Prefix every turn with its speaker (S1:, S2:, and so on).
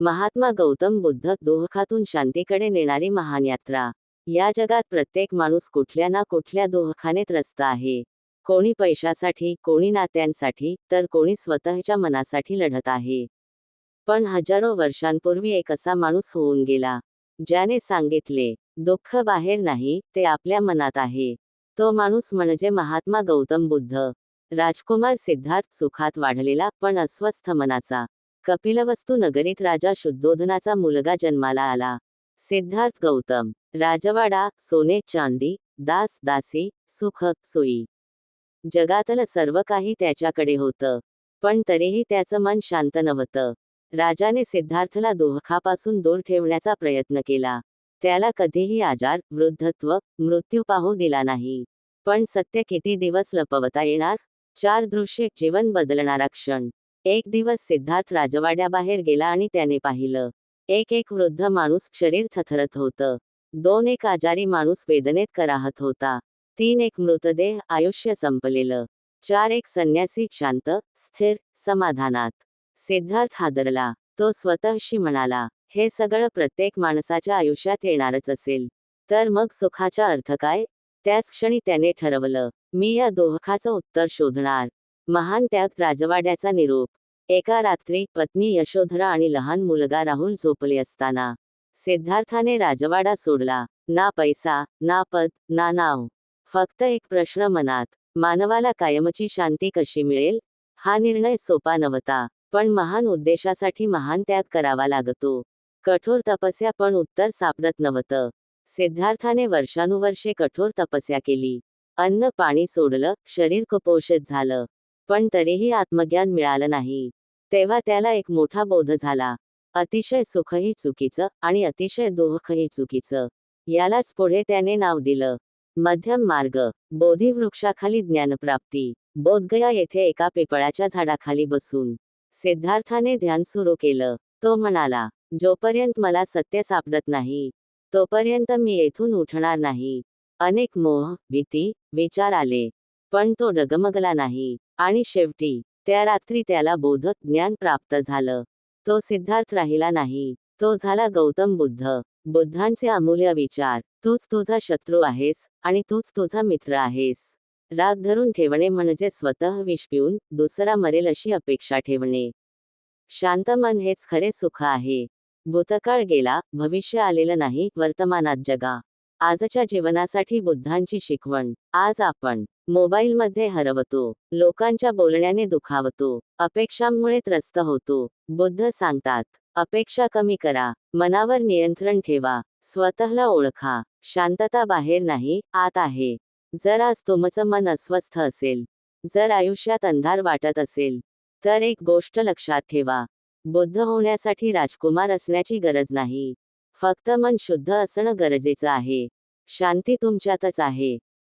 S1: महात्मा गौतम बुद्ध दुःखातून शांतीकडे नेणारी महान यात्रा. या जगात प्रत्येक माणूस कुठल्या ना कुठल्या दुःखाने त्रस्त आहे. कोणी पैशासाठी, कोणी नात्यांसाठी, तर कोणी स्वतःच्या मनासाठी लढत आहे. पण हजारो वर्षांपूर्वी एक असा माणूस होऊन गेला, ज्याने सांगितले, दुःख बाहेर नाही, ते आपल्या मनात आहे. तो माणूस म्हणजे महात्मा गौतम बुद्ध. राजकुमार सिद्धार्थ सुखात वाढलेला पण अस्वस्थ मनाचा. कपिलवस्तू नगरीत राजा शुद्धोधनाचा मुलगा जन्माला आला. सिद्धार्थ गौतम. राजवाडा, सोने चांदी, दास दासी, सुख सोयी. जगातलं सर्व काही त्याच्याकडे होतं. पण तरीही त्याचं मन शांत नव्हतं. राजाने सिद्धार्थला दुःखापासून दूर ठेवण्याचा प्रयत्न केला. त्याला कधीही आजार, वृद्धत्व, मृत्यू पाहू दिला नाही. पण सत्य किती दिवस लपवता येणार? 4 दृश्ये, जीवन बदलणारा क्षण. एक दिवस सिद्धार्थ राजवाड्याबाहेर गेला आणि त्याने पाहिलं. एक वृद्ध माणूस शरीर थरथरत होतं. 2 एक आजारी माणूस वेदनेत कराहत होता. 3 एक मृतदेह, आयुष्य संपलेलं. 4 एक संन्यासी, शांत, स्थिर, समाधानात. सिद्धार्थ हादरला. तो स्वतःशी म्हणाला, हे सगळं प्रत्येक माणसाच्या आयुष्यात येणारच असेल. तर मग सुखाचा अर्थ काय? त्याच क्षणी त्याने ठरवलं, मी या दुःखाचं उत्तर शोधणार. महान त्याग. राजवाड्याचा निरोप. एका रात्री पत्नी यशोधरा आणि लहान मुलगा राहुल झोपले असताना सिद्धार्थाने राजवाडा सोडला. ना पैसा, ना पद, ना नाव. फक्त एक प्रश्न मनात, मानवाला कायमची शांती कशी मिळेल? हा निर्णय सोपा नव्हता. पण महान उद्देशासाठी महान त्याग करावा लागतो. कठोर तपस्या, पण उत्तर सापडत नव्हतं. सिद्धार्थाने वर्षानुवर्षे कठोर तपस्या केली. अन्न पाणी सोडलं, शरीर कुपोषित झालं. पण तरीही आत्मज्ञान मिळालं नाही. तेव्हा त्याला एक मोठा बोध झाला. अतिशय सुखही चुकीचं आणि अतिशय दुःखही चुकीचं. यालाच पुढे त्याने नाव दिलं, मध्यम मार्ग. बोधिवृक्षाखाली ज्ञानप्राप्ती. बोधगया येथे एका पिपळाच्या झाडाखाली बसून सिद्धार्थाने ध्यान सुरू केलं. तो म्हणाला, जोपर्यंत मला सत्य सापडत नाही, तोपर्यंत मी येथून उठणार नाही. अनेक मोह, भीती, विचार आले. पण तो डगमगला नाही. आणि शेवटी त्या रात्री त्याला बोध, ज्ञान प्राप्त झालं. तो सिद्धार्थ राहिला नाही. तो झाला गौतम बुद्ध. बुद्धांचे अमूल्य विचार. तूच तुझा शत्रू आहेस, आणि तूच तुझा मित्र आहेस. राग धरून ठेवणे म्हणजे स्वतः विष पिऊन दुसरा मरेल अशी अपेक्षा ठेवणे. शांत मन हेच खरे सुख आहे. भूतकाळ गेला, भविष्य आलेलं नाही, वर्तमानात जगा. आजच्या जीवनासाठी बुद्धांची शिकवण. आज आपण मोबाईलमध्ये हरवतो, लोकांच्या बोलण्याने दुखावतो, अपेक्षांमुळे त्रस्त होतो. बुद्ध सांगतात, अपेक्षा कमी करा, मनावर नियंत्रण ठेवा, स्वतःला ओळखा. शांतता बाहेर नाही, आत आहे. जर आज तुमचं मन अस्वस्थ असेल, जर आयुष्यात अंधार वाटत असेल, तर एक गोष्ट लक्षात ठेवा, बुद्ध होण्यासाठी राजकुमार असण्याची गरज नाही. फक्त मन शुद्ध असणं गरजेचं आहे. शांती तुमच्यातच आहे.